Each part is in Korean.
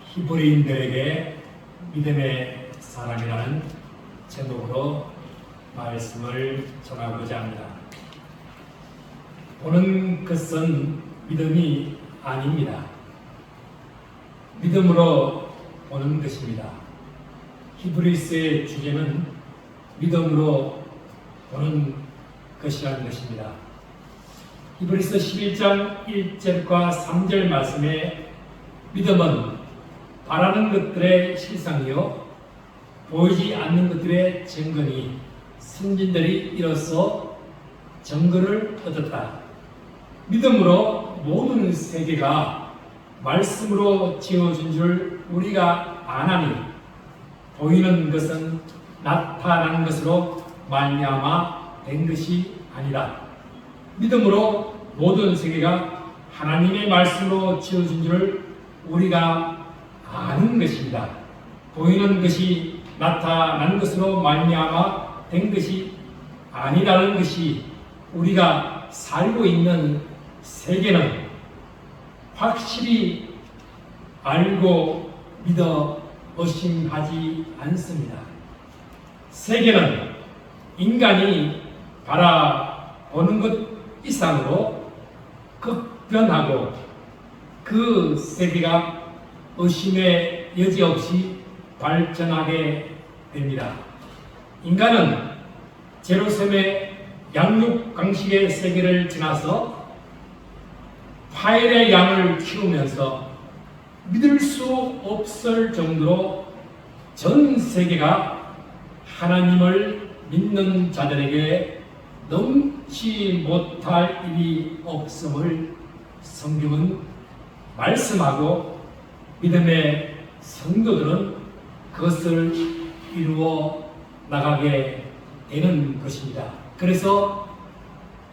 히브리인들에게 믿음의 사람이라는 제목으로 말씀을 전하고자 합니다. 보는 것은 믿음이 아닙니다. 믿음으로 보는 것입니다. 히브리서의 주제는 믿음으로 보는 것이라는 것입니다. 히브리서 11장 1절과 3절 말씀에 믿음은 바라는 것들의 실상이요 보이지 않는 것들의 증거니 선진들이 이로써 증거를 얻었다. 믿음으로 모든 세계가 말씀으로 지어진 줄 우리가 아나니 보이는 것은 나타난 것으로 말미암아 된 것이 아니라 믿음으로 모든 세계가 하나님의 말씀으로 지어진 줄 우리가 아는 것입니다. 보이는 것이 나타난 것으로 말미암아 된 것이 아니라는 것이 우리가 살고 있는 세계는 확실히 알고 믿어 의심하지 않습니다. 세계는 인간이 바라보는 것 이상으로 급변하고 그 세계가 의심의 여지 없이 발전하게 됩니다. 인간은 제로섬의 양육강식의 세계를 지나서 파일의 양을 키우면서 믿을 수 없을 정도로 전 세계가 하나님을 믿는 자들에게 넘지 못할 일이 없음을 성경은 말씀하고 믿음의 성도들은 그것을 이루어 나가게 되는 것입니다. 그래서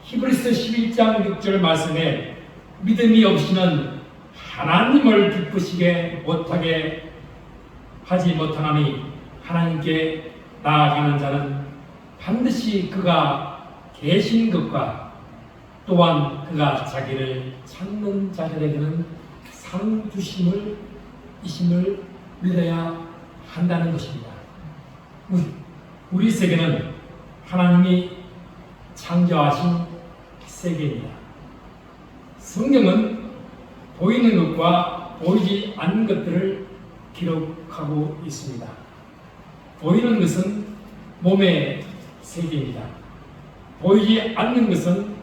히브리서 11장 6절 말씀에 믿음이 없이는 하나님을 기쁘시게 못하게 하지 못하나니 하나님께 나아가는 자는 반드시 그가 계신 것과 또한 그가 자기를 찾는 자들에게는 상 주심을 이심을 믿어야 한다는 것입니다. 우리 세계는 하나님이 창조하신 세계입니다. 성경은 보이는 것과 보이지 않는 것들을 기록하고 있습니다. 보이는 것은 몸의 세계입니다. 보이지 않는 것은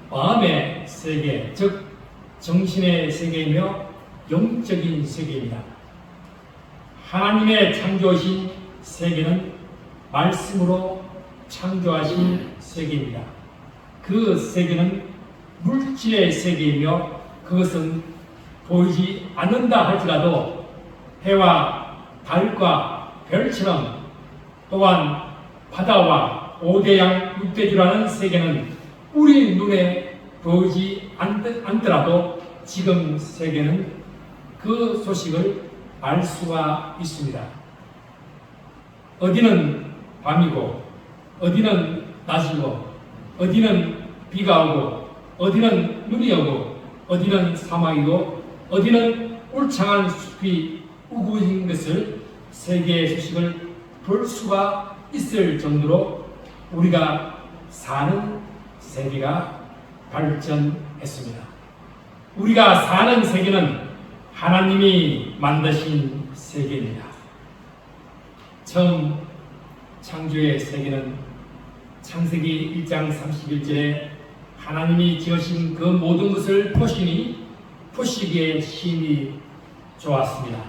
마음의 세계, 즉 정신의 세계이며 영적인 세계입니다. 하나님의 창조하신 세계는 말씀으로 창조하신 세계입니다. 그 세계는 물질의 세계이며 그것은 보이지 않는다 할지라도 해와 달과 별처럼 또한 바다와 오대양 육대주라는 세계는 우리 눈에 보이지 않더라도 지금 세계는 그 소식을 알 수가 있습니다. 어디는 밤이고 어디는 낮이고 어디는 비가 오고 어디는 눈이 오고 어디는 사막이고 어디는 울창한 숲이 우거진 것을 세계의 소식을 볼 수가 있을 정도로 우리가 사는 세계가 발전했습니다. 우리가 사는 세계는 하나님이 만드신 세계입니다. 처음 창조의 세계는 창세기 1장 31절에 하나님이 지으신 그 모든 것을 보시니 보시기에 심히 좋았습니다.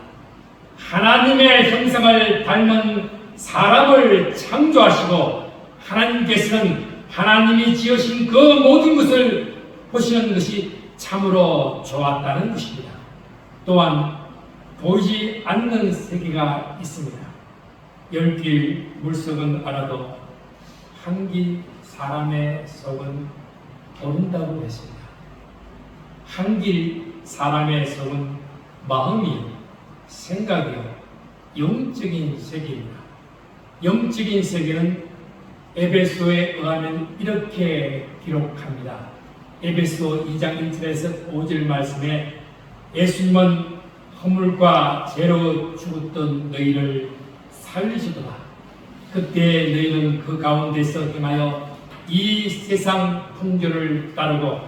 하나님의 형상을 닮은 사람을 창조하시고 하나님께서는 하나님이 지으신 그 모든 것을 보시는 것이 참으로 좋았다는 것입니다. 또한 보이지 않는 세계가 있습니다. 열길 물속은 알아도 한길 사람의 속은 모른다고 했습니다. 한길 사람의 속은 마음이요, 생각이요, 영적인 세계입니다. 영적인 세계는 에베소에 의하면 이렇게 기록합니다. 에베소 2장 1절에서 5절 말씀에 예수님은 허물과 죄로 죽었던 너희를 살리시도다. 그때 너희는 그 가운데서 행하여 이 세상 풍조를 따르고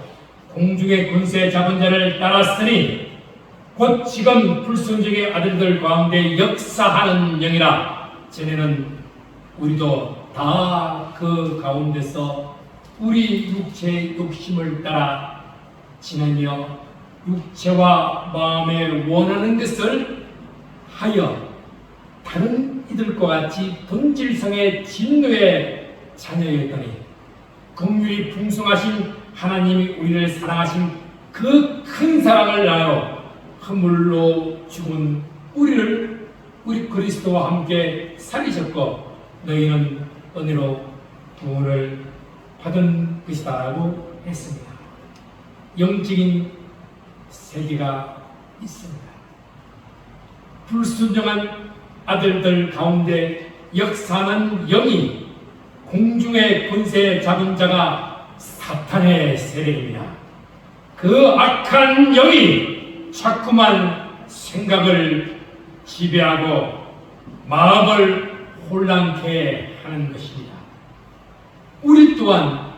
공중의 권세 잡은 자를 따랐으니 곧 지금 불순종의 아들들 가운데 역사하는 영이라. 전에는 우리도 다 그 가운데서 우리 육체의 욕심을 따라 지내며 육체와 마음에 원하는 것을 하여 다른 이들과 같이 본질상의 진노의 자녀였더니 긍휼이 풍성하신 하나님이 우리를 사랑하신 그 큰 사랑을 나여 허물로 죽은 우리를 우리 그리스도와 함께 살리셨고 너희는 은혜로 구원을 받은 것이다라고 했습니다. 영적인 세계가 있습니다. 불순종한 아들들 가운데 역사하는 영이 공중의 권세 잡은 자가 사탄의 세력입니다. 그 악한 영이 자꾸만 생각을 지배하고 마음을 혼란케 하는 것입니다. 우리 또한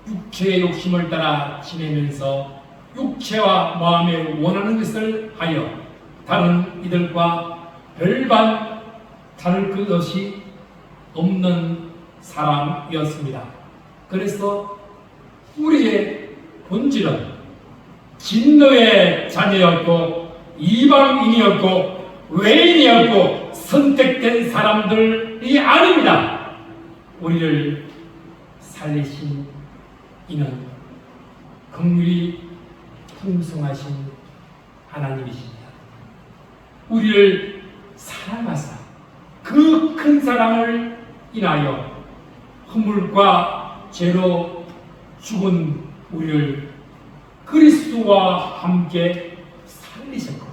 육체의 욕심을 따라 지내면서 육체와 마음에 원하는 것을 하여 다른 이들과 별반 다를 것이 없는 사람이었습니다. 그래서 우리의 본질은 진노의 자녀였고 이방인이었고 외인이었고 선택된 사람들이 아닙니다. 우리를 살리신 이는 긍휼이 풍성하신 하나님이십니다. 우리를 사랑하사 그 큰 사랑을 인하여 허물과 죄로 죽은 우리를 그리스도와 함께 살리셨고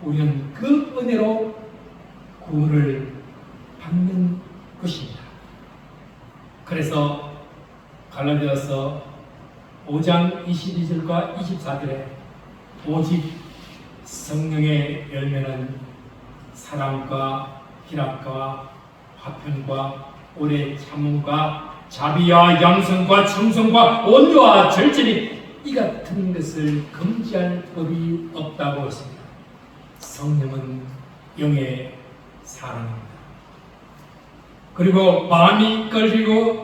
우리는 그 은혜로 구원을 받는 것입니다. 그래서 갈라디아서 5장 22절과 24절에 오직 성령의 열매는 사랑과 희락과 화평과 오래 참음과 자비와 양성과 충성과 온유와 절제니 이 같은 것을 금지할 법이 없다고 했습니다. 성령은 영의 사랑입니다. 그리고 마음이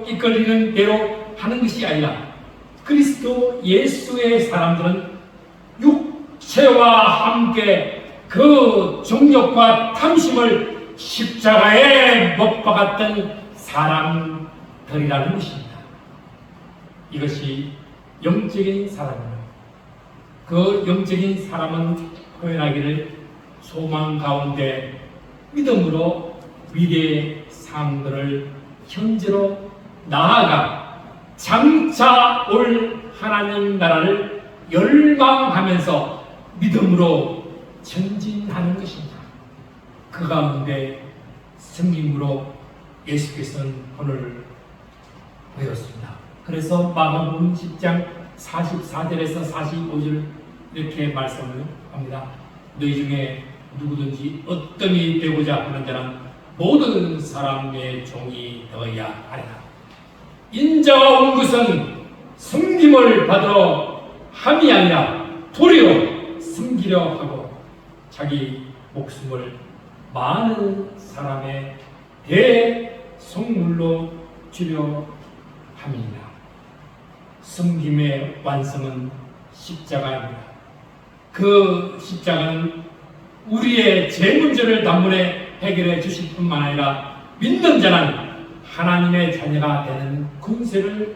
이끌리는 대로 하는 것이 아니라 그리스도 예수의 사람들은 육체와 함께 그 정욕과 탐심을 십자가에 못 박았던 사람들이라는 것입니다. 이것이 영적인 사람입니다. 그 영적인 사람은 표현하기를 소망 가운데 믿음으로 미래의 사항들을 현재로 나아가 장차 올 하나님 나라를 열망하면서 믿음으로 전진하는 것입니다. 그 가운데 성김으로 예수께서는 오늘 보였습니다. 그래서 마가복음 10장 44절에서 45절 이렇게 말씀을 합니다. 너희 중에 누구든지 어떤이 되고자 하는 자는 모든 사람의 종이 되어야 하리라. 인자가 온 것은 섬김을 받으러 함이 아니라 도리어 섬기려 하고 자기 목숨을 많은 사람의 대속물로 주려 함이니라. 섬김의 완성은 십자가입니다. 그 십자가는 우리의 죄 문제를 단번에 해결해 주실 뿐만 아니라 믿는 자는 하나님의 자녀가 되는 권세를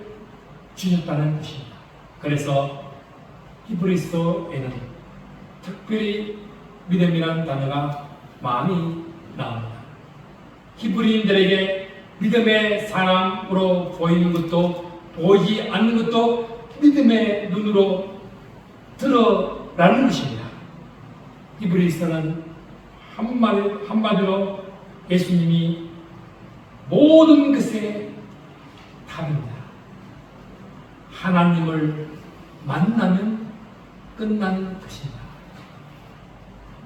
주셨다는 것입니다. 그래서 히브리서에는 특별히 믿음이라는 단어가 많이 나옵니다. 히브리인들에게 믿음의 사람으로 보이는 것도 보이지 않는 것도 믿음의 눈으로 드러나는 것입니다. 히브리서는 한마디로 예수님이 모든 것의 답입니다. 하나님을 만나면 끝나는 것입니다.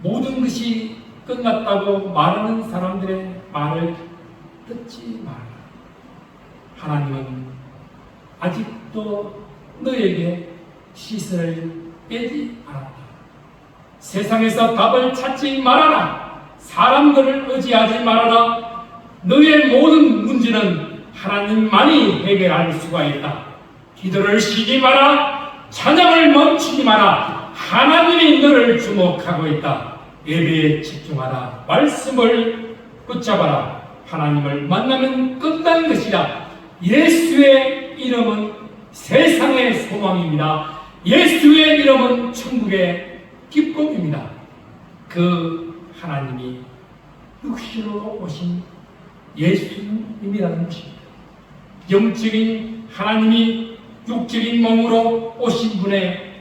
모든 것이 끝났다고 말하는 사람들의 말을 듣지 마라. 하나님은 아직도 너에게 시선을 빼지 않았다. 세상에서 답을 찾지 말아라. 사람들을 의지하지 말아라. 너의 모든 문제는 하나님만이 해결할 수가 있다. 기도를 쉬지 마라. 찬양을 멈추지 마라. 하나님이 너를 주목하고 있다. 예배에 집중하라. 말씀을 붙잡아라. 하나님을 만나면 끝난 것이다. 예수의 이름은 세상의 소망입니다. 예수의 이름은 천국의 기쁨입니다. 그 하나님이 육신으로 오신 예수님이라는 것입니다. 영적인 하나님이 육적인 몸으로 오신 분의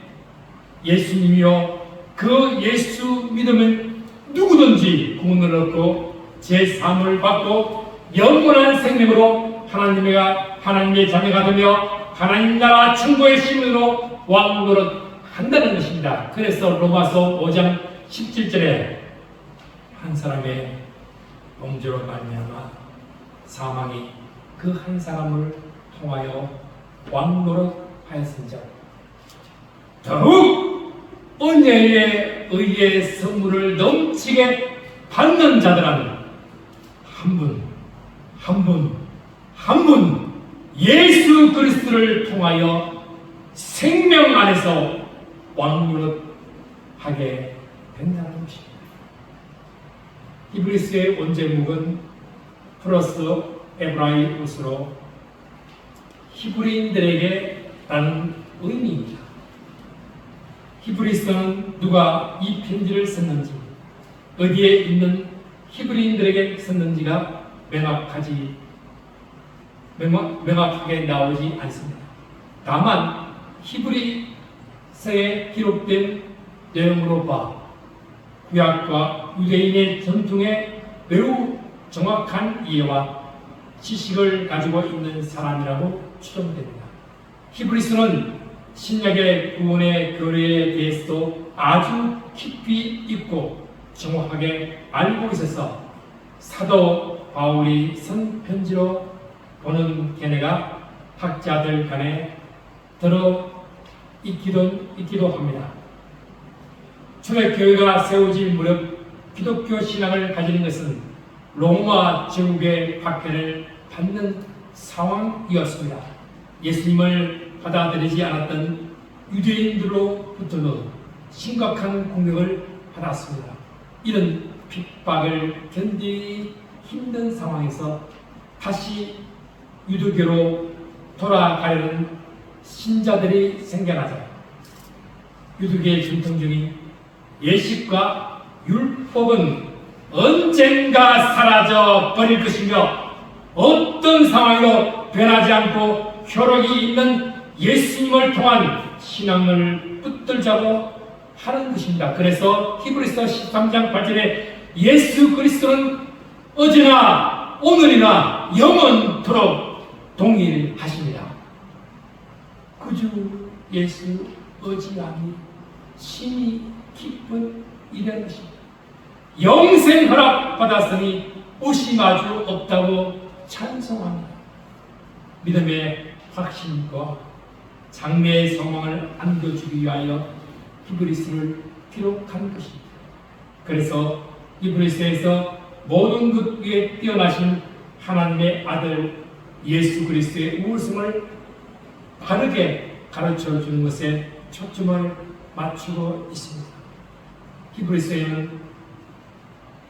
예수님이요, 그 예수 믿으면 누구든지 구원을 얻고 제3을 받고 영원한 생명으로 하나님의 자녀가 되며 하나님 나라 천국의 시민으로 왕노릇 한다는 것입니다. 그래서 로마서 5장 17절에 한 사람의 범죄로 말미암아 사망이 그 한 사람을 통하여 왕노릇 하였은즉 더욱 은혜의 의의 선물을 넘치게 받는 자들은 한 분 예수 그리스도를 통하여 생명 안에서 왕노릇 하게 된다는 것입니다. 히브리서의 원제목은 플러스 에브라이어스로 히브리인들에게 라는 의미입니다. 히브리서는 누가 이 편지를 썼는지, 어디에 있는 히브리인들에게 썼는지가 명확하게 나오지 않습니다. 다만 히브리서에 기록된 내용으로 봐 구약과 유대인의 전통에 매우 정확한 이해와 지식을 가지고 있는 사람이라고 추정됩니다. 히브리서는 신약의 구원의 교리에 대해서도 아주 깊이 있고 정확하게 알고 있어서 사도 바울이 쓴 편지로 보는 견해가 학자들 간에 들어 있기도 합니다. 초대교회가 세워질 무렵 기독교 신앙을 가지는 것은 로마 제국의 박해를 받는 상황이었습니다. 예수님을 받아들이지 않았던 유대인들로부터는 심각한 공격을 받았습니다. 이런 핍박을 견디기 힘든 상황에서 다시 유대교로 돌아가려는 신자들이 생겨나자 유대교의 전통 중인 예식과 율법은 언젠가 사라져 버릴 것이며 어떤 상황에도 변하지 않고 효력이 있는 예수님을 통한 신앙을 붙들자고 하는 것입니다. 그래서 히브리서 13장 8절에 예수 그리스도는 어제나 오늘이나 영원토록 동일하십니다. 그저 예수 의지함이 심히 기쁜 일이라는 것입니다. 영생 허락 받았으니 옷이 마주 없다고 찬송합니다. 믿음의 확신과 장래의 소망을 안겨주기 위하여 히브리서를 기록한 것입니다. 그래서 히브리서에서 모든 것 위에 뛰어나신 하나님의 아들 예수 그리스도의 우월성을 바르게 가르쳐 주는 것에 초점을 맞추고 있습니다. 히브리서에는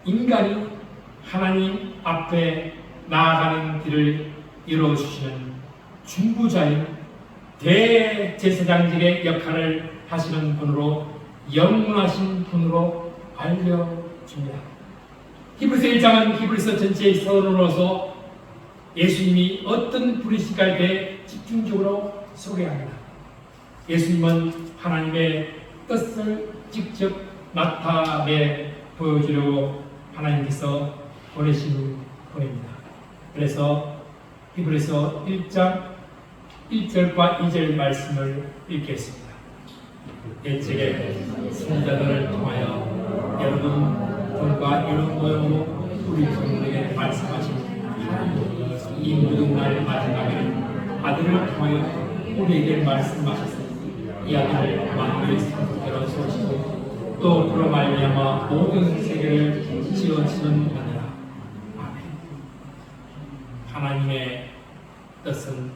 인간이 하나님 앞에 나아가는 길을 이루어주시는 중보자인 대제사장직의 역할을 하시는 분으로 영원하신 분으로 알려줍니다. 히브리서 1장은 히브리서 전체의 서론으로서 예수님이 어떤 분이실까에 대해 집중적으로 소개합니다. 예수님은 하나님의 뜻을 직접 나타내 보여주려고 하나님께서 보내신 분입니다. 그래서 히브리서 1장 1절과 2절 말씀을 읽겠습니다. 옛적에 선자들을 통하여 여러분과 이런 모양으로 우리 성도에게 말씀하신 하나님, 이 무덤날 마지막에는 아들을 통하여 우리에게 말씀하셔서 이 아들을 만물의 성도로 세우시고 또 그로 말미암아 모든 세계를 지어주느니라. 아멘. 하나님의 뜻은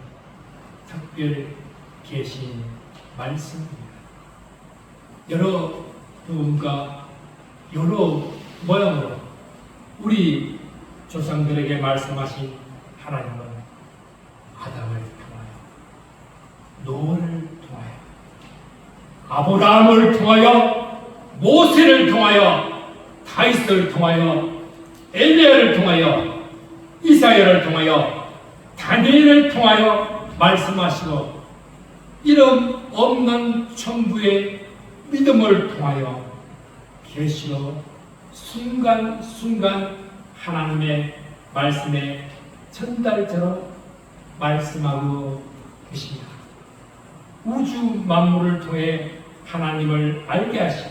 특별 계신 말씀입니다. 여러 부분과 여러 모양으로 우리 조상들에게 말씀하신 하나님은 아담을 통하여, 노아를 통하여, 아브라함을 통하여, 모세를 통하여, 다윗을 통하여, 엘리야를 통하여, 이사야를 통하여, 다니엘을 통하여 말씀하시고 이름 없는 천부의 믿음을 통하여 계시로 순간순간 하나님의 말씀의 전달자로 말씀하고 계십니다. 우주 만물을 통해 하나님을 알게 하시고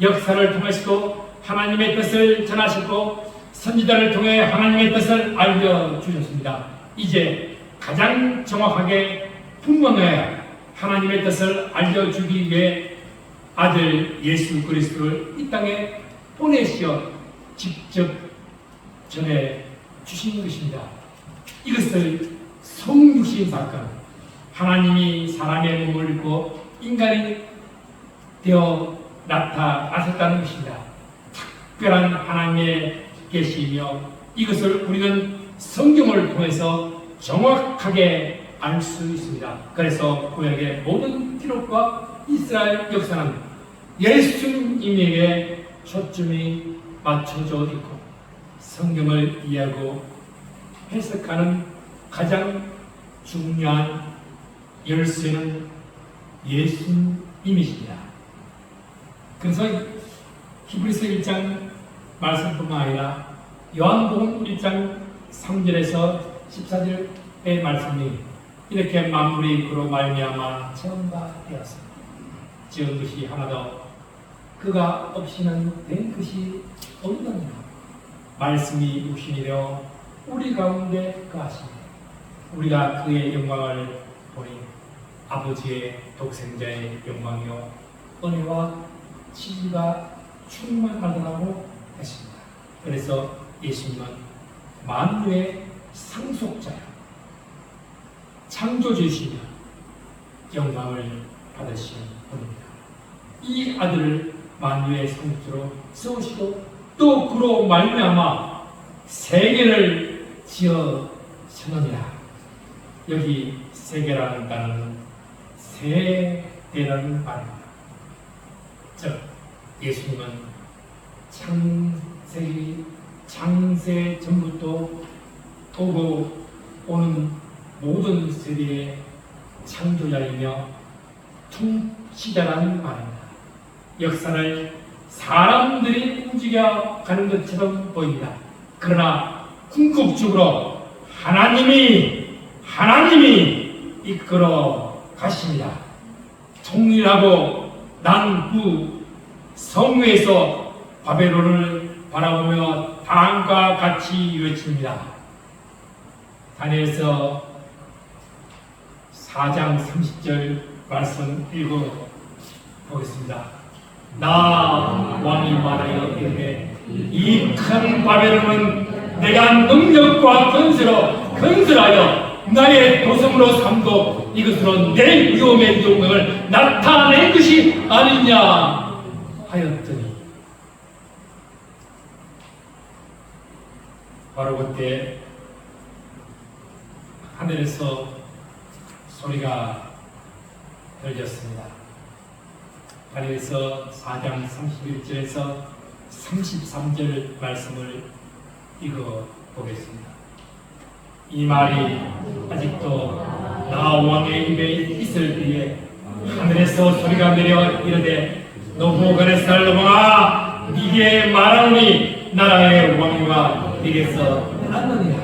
역사를 통해서도 하나님의 뜻을 전하시고 선지자를 통해 하나님의 뜻을 알려주셨습니다. 이제 가장 정확하게 분명해 하나님의 뜻을 알려주기 위해 아들 예수 그리스도를 이 땅에 보내시어 직접 전해 주신 것입니다. 이것을 성육신 사건, 하나님이 사람의 몸을 입고 인간이 되어 나타나셨다는 것입니다. 특별한 하나님의 계시이며 이것을 우리는 성경을 통해서 정확하게 알 수 있습니다. 그래서 구약의 모든 기록과 이스라엘 역사는 예수님에게 초점이 맞춰져 있고 성경을 이해하고 해석하는 가장 중요한 열쇠는 예수님이십니다. 그래서 히브리서 1장 말씀뿐만 아니라 요한복음 1장 3절에서 14절의 말씀이 이렇게 만물이 그로 말미암아 처음과 되었습니다. 지은 것이 하나도 그가 없이는 된 것이 없느니라. 말씀이 육신이 되어 우리 가운데 거하시니 우리가 그의 영광을 보니 아버지의 독생자의 영광이요 은혜와 진리가 충만하더라고 했습니다. 그래서 예수님은 만유의 상속자요 창조주이시며 영광을 받으신 분입니다. 이 아들을 만유의 상속자로 세우시고 또 그로 말미암아 세계를 지으셨느니라. 여기 세계라는 단어는 세대라는 말입니다. 즉 예수님은 창세 전부터 오고 오는 모든 세대의 창조자이며 통치자라는 말입니다. 역사를 사람들이 움직여 가는 것처럼 보입니다. 그러나 궁극적으로 하나님이 이끌어 가십니다. 통일하고 난 후 성회에서 바벨론을 바라보며 다음과 같이 외칩니다. 다니엘서 4장 30절 말씀 읽어보겠습니다. 나 왕이 말하여 이르되 이 큰 바벨론은 내가 능력과 건설하여 나의 도성으로 삼고 이것으로 내 위엄의 영광을 나타낸 것이 아니냐 하였더니 바로 그때 하늘에서 소리가 들렸습니다. 다니엘서 4장 31절에서 33절 말씀을 읽어보겠습니다. 이 말이 아직도 나 왕의 입에 있을 때에 하늘에서 소리가 내려 이르되 너부갓네살 왕아 네게 말하노니 나라의 왕위가 네게서 났느니라.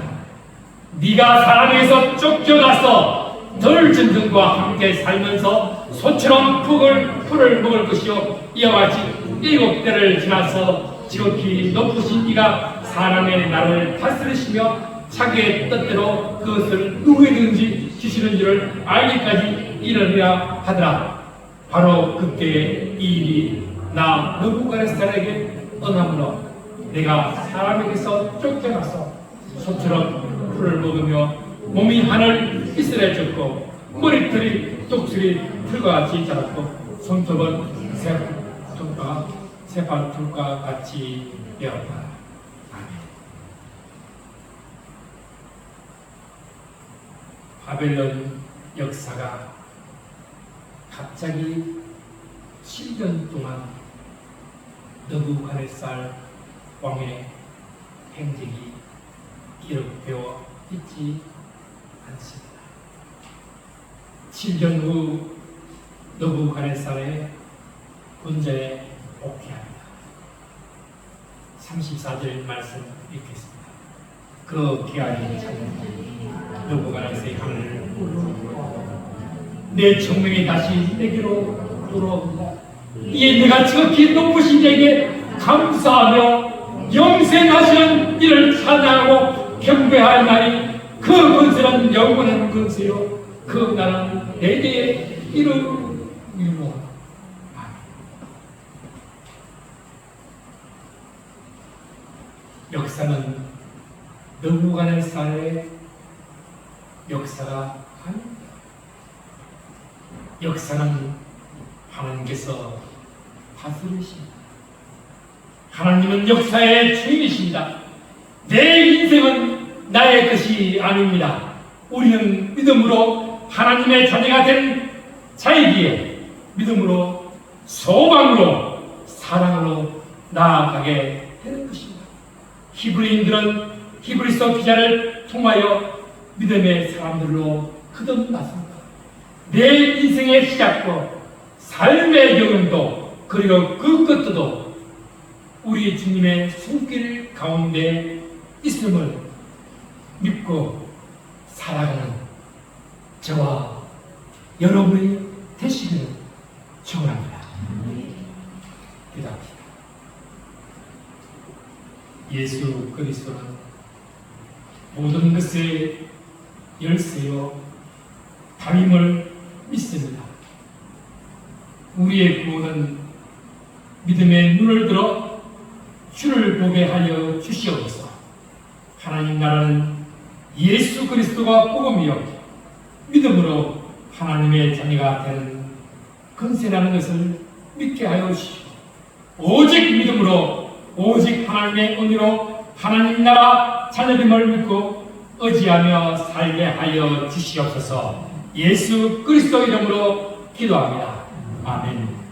네가 사람에게서 쫓겨나서 덜 전등과 함께 살면서 소처럼 풀을 먹을 것이요 이와 같이 7대를 지나서 지극히 높으신 이가 사람의 나를 다스리시며 자기의 뜻대로 그것을 누구에든지 주시는 줄을 알기까지 이르리라 하더라. 바로 그때의 이 일이 나 느부갓네살에게 응함으로 내가 사람에게서 쫓겨나서 소처럼 풀을 먹으며 몸이 하늘 이슬에 젖고 머리털이 독수리 풀과 같이 자랐고 손톱은 새발톱과 같이 되었다. 아멘. 바벨론 역사가 갑자기 7년 동안 느부갓네살 왕의 행적이 기록되어 있지 않습니다. 7년 후 느부갓네살의 군전에 복귀합니다. 34절 말씀 읽겠습니다. 그 기한이 찼는데 느부갓네살의 하늘을 내 청명이 다시 내게로 돌아옵니다. 이에 내가 지극히 높으신 이에게 감사하며 영생하시는 이를 찬양하고 경배할 날이 그 권세는 영원한 권세요 그 나라는 대대에 이루리로다. 역사는 느부갓네살의 역사가 아닙니다. 역사는 하나님께서 다스리십니다. 하나님은 역사의 주인이십니다. 내 인생은 나의 것이 아닙니다. 우리는 믿음으로 하나님의 자녀가 된 자이기에 믿음으로 소망으로 사랑으로 나아가게 되는 것입니다. 히브리인들은 히브리서 기자를 통하여 믿음의 사람들로 거듭났습니다. 내 인생의 시작도 삶의 경험도 그리고 그 끝도 우리 주님의 손길 가운데 있음을 믿고 살아가는 저와 여러분이 되시기를 축원합니다. 기도합시다. 예수 그리스도는 모든 것의 열쇠요 담임을 믿습니다. 우리의 구원은 믿음의 눈을 들어 주를 보게 하여 주시옵소서. 하나님 나라는 예수 그리스도가 복음이요 믿음으로 하나님의 자녀가 되는 권세라는 것을 믿게 하여 주시오. 오직 믿음으로 오직 하나님의 은혜로 하나님 나라 자녀됨을 믿고 의지하며 살게 하여 주시옵소서. 예수 그리스도 이름으로 기도합니다. 아멘.